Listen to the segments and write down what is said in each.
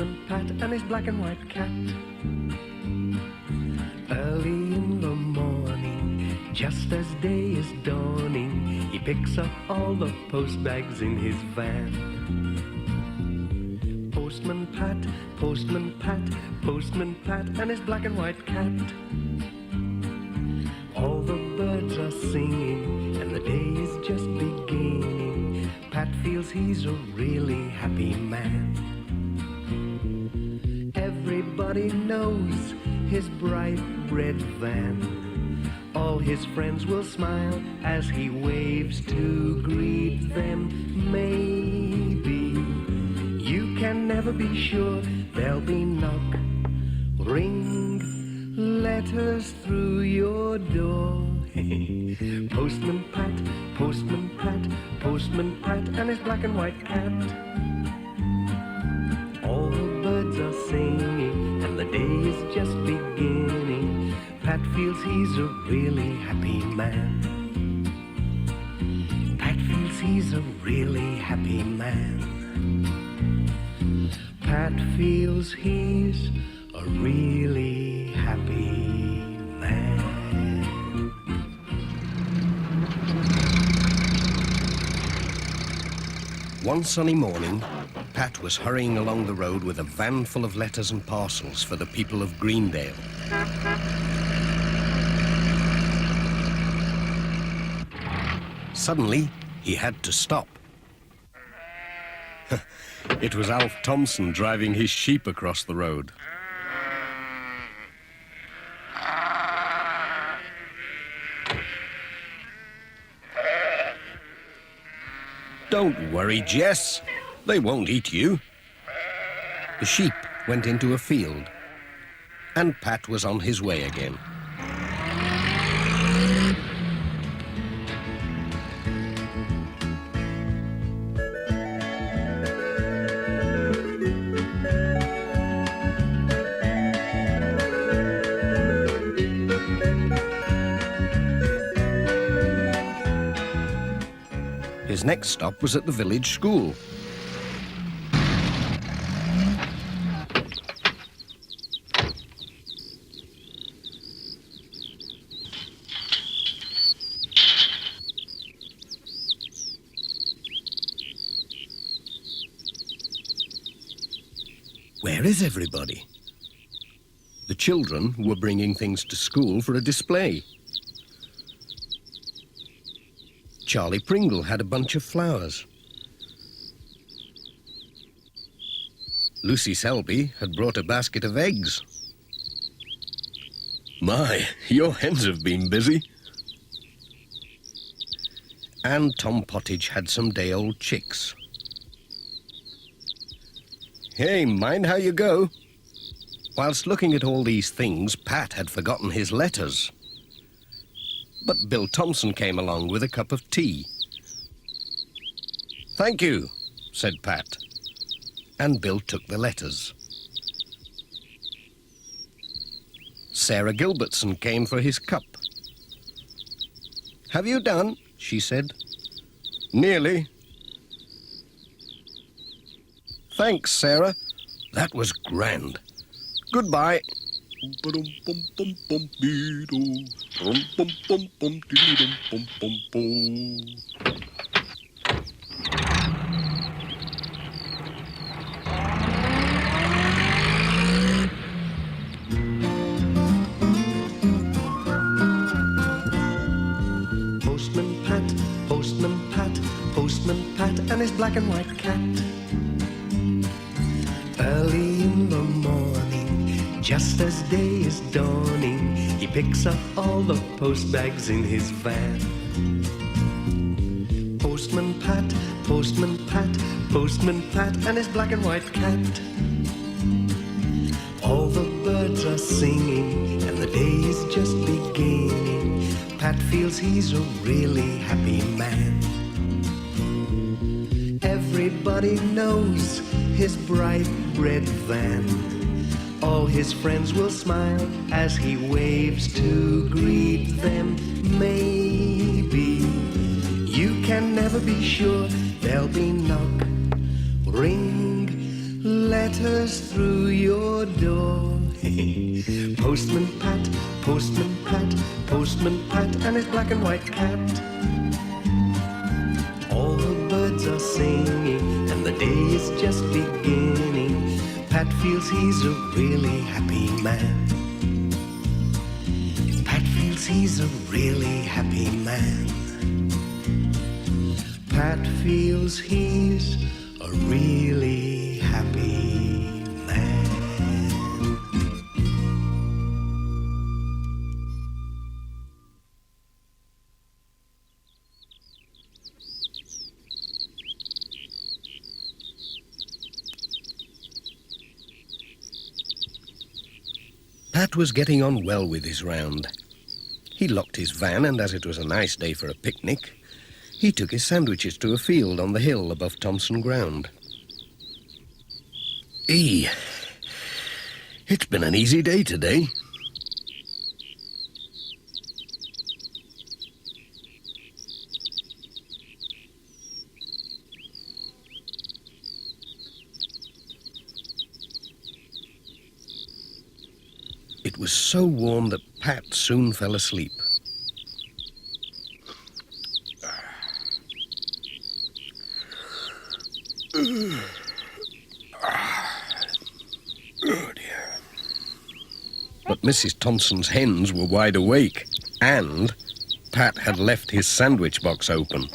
Postman Pat and his black and white cat. Early in the morning, just as day is dawning, he picks up all the post bags in his van. Postman Pat, Postman Pat, Postman Pat and his black and white cat. All the birds are singing and the day is just beginning. Pat feels he's a really happy man. Everybody knows his bright red van. All his friends will smile as he waves to greet them. Maybe you can never be sure. There'll be knock, ring, letters through your door. Postman Pat, Postman Pat, Postman Pat and his black and white cat. All the birds are singing and the day is just beginning. Pat feels he's a really happy man. Pat feels he's a really happy man. Pat feels he's a really happy man. One sunny morning, Pat was hurrying along the road with a van full of letters and parcels for the people of Greendale. Suddenly, he had to stop. It was Alf Thompson driving his sheep across the road. Don't worry, Jess. They won't eat you. The sheep went into a field, and Pat was on his way again. His next stop was at the village school. Where is everybody? The children were bringing things to school for a display. Charlie Pringle had a bunch of flowers. Lucy Selby had brought a basket of eggs. My, your hens have been busy. And Tom Pottage had some day-old chicks. Hey, mind how you go. Whilst looking at all these things, Pat had forgotten his letters. But Bill Thompson came along with a cup of tea. "Thank you," said Pat, and Bill took the letters. Sarah Gilbertson came for his cup. "Have you done?" she said. "Nearly." "Thanks, Sarah. That was grand. Goodbye." Postman Pat, Postman Pat, Postman Pat and his black and white cat. Early in the morning, just as day is dawning, he picks up all the post bags in his van. Postman Pat, Postman Pat, Postman Pat and his black and white cat. All the birds are singing and the day is just beginning. Pat feels he's a really happy man. Everybody knows his bright red van. All his friends will smile as he waves to greet them. Maybe you can never be sure. There'll be knock, ring, letters letters through your door. Postman Pat, Postman Pat, Postman Pat, and his black and white cat. All the birds are singing, and the day is just beginning. Pat feels he's a really happy man. Pat feels he's a really happy man. Pat feels he's a really happy man. Pat was getting on well with his round. He locked his van, and as it was a nice day for a picnic, he took his sandwiches to a field on the hill above Thompson Ground. It's been an easy day today. It was so warm that Pat soon fell asleep. Oh dear. But Mrs. Thompson's hens were wide awake, and Pat had left his sandwich box open,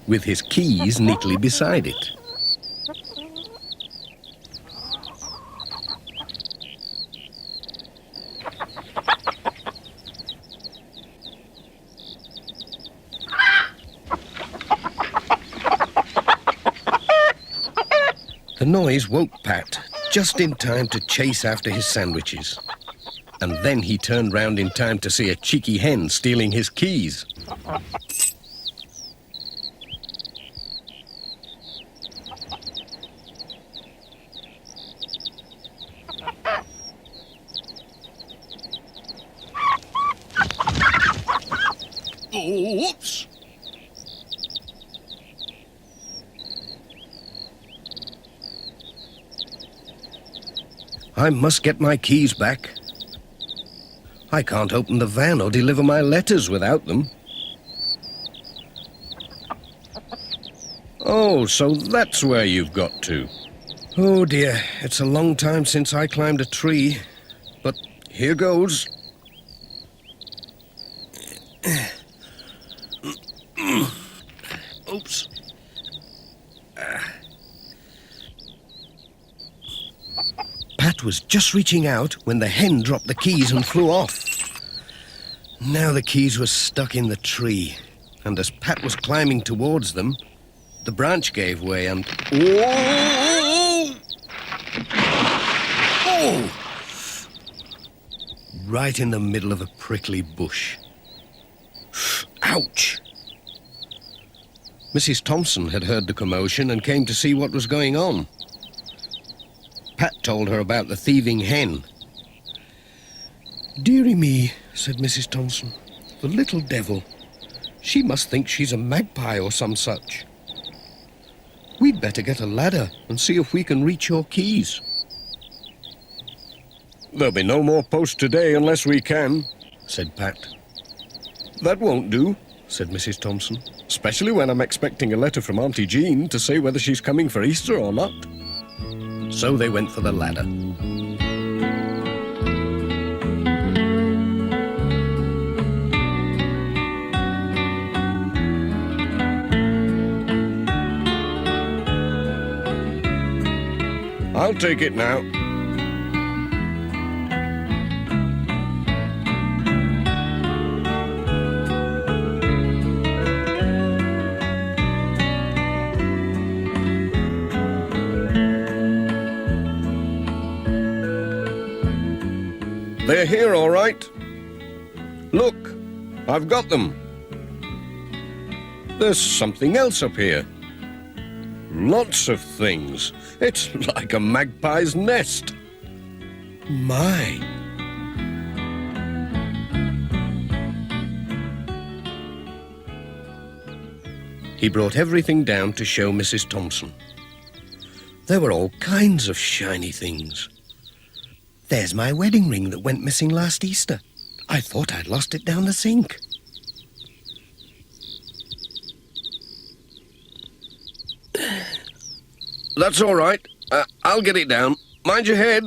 with his keys neatly beside it. The noise woke Pat just in time to chase after his sandwiches. And then he turned round in time to see a cheeky hen stealing his keys. Oops! I must get my keys back. I can't open the van or deliver my letters without them. Oh, so that's where you've got to. Oh dear, it's a long time since I climbed a tree, but here goes. Oops. Pat was just reaching out when the hen dropped the keys and flew off. Now the keys were stuck in the tree, and as Pat was climbing towards them, the branch gave way and... Whoa! Oh! Right in the middle of a prickly bush. Ouch! Mrs. Thompson had heard the commotion and came to see what was going on. Pat told her about the thieving hen. "Dearie me," said Mrs. Thompson, "the little devil. She must think she's a magpie or some such. We'd better get a ladder and see if we can reach your keys." "There'll be no more post today unless we can," said Pat. "That won't do," said Mrs. Thompson, "especially when I'm expecting a letter from Auntie Jean to say whether she's coming for Easter or not." So they went for the ladder. "I'll take it now." "They're here, all right. Look, I've got them. There's something else up here. Lots of things. It's like a magpie's nest. My. He brought everything down to show Mrs. Thompson. There were all kinds of shiny things. There's my wedding ring that went missing last Easter. I thought I'd lost it down the sink. That's all right. I'll get it down. Mind your head.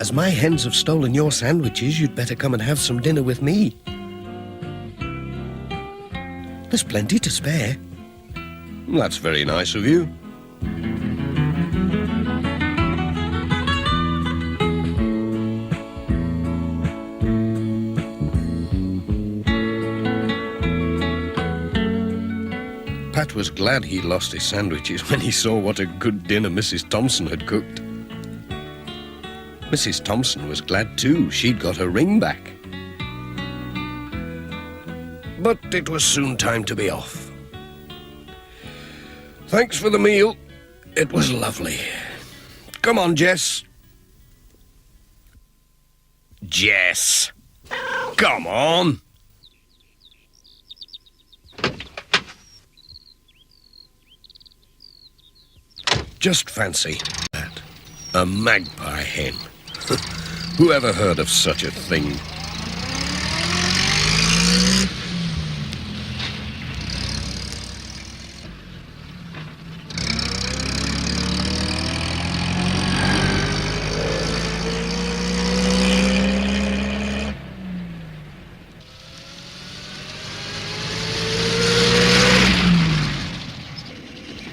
As my hens have stolen your sandwiches, you'd better come and have some dinner with me. There's plenty to spare. That's very nice of you. Pat was glad he lost his sandwiches when he saw what a good dinner Mrs. Thompson had cooked. Mrs. Thompson was glad too. She'd got her ring back. But it was soon time to be off. Thanks for the meal. It was lovely. Come on, Jess. Jess! Come on! Just fancy that. A magpie hen. Who ever heard of such a thing?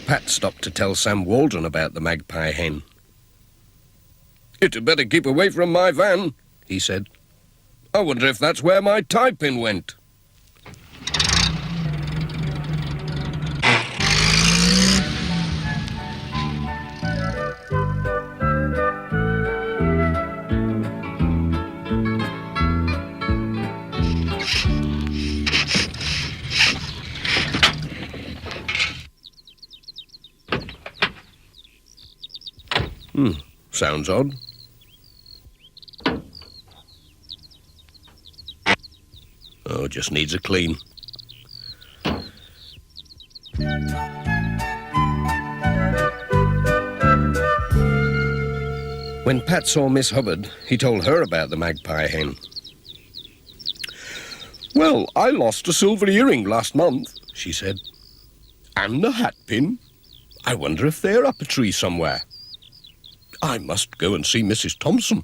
Pat stopped to tell Sam Waldron about the magpie hen. "It had better keep away from my van," he said. "I wonder if that's where my tie pin went." Sounds odd. Oh, just needs a clean. When Pat saw Miss Hubbard, he told her about the magpie hen. "Well, I lost a silver earring last month," she said. "And a hat pin. I wonder if they're up a tree somewhere. I must go and see Mrs. Thompson."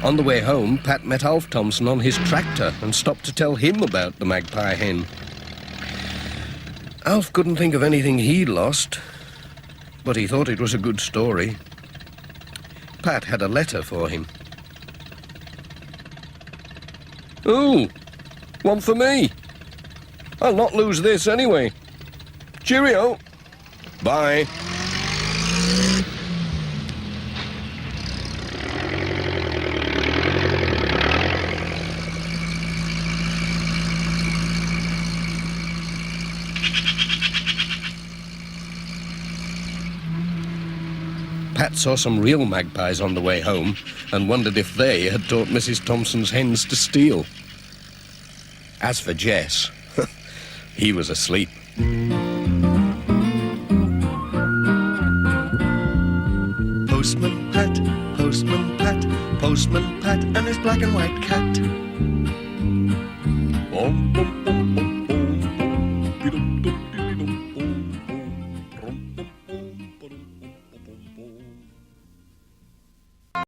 On the way home, Pat met Alf Thompson on his tractor and stopped to tell him about the magpie hen. Alf couldn't think of anything he'd lost, but he thought it was a good story. Pat had a letter for him. "Oh, one for me. I'll not lose this anyway. Cheerio. Bye." Pat saw some real magpies on the way home and wondered if they had taught Mrs. Thompson's hens to steal. As for Jess, he was asleep. Postman Pat, Postman Pat, Postman Pat and his black and white cat. Bum, bum,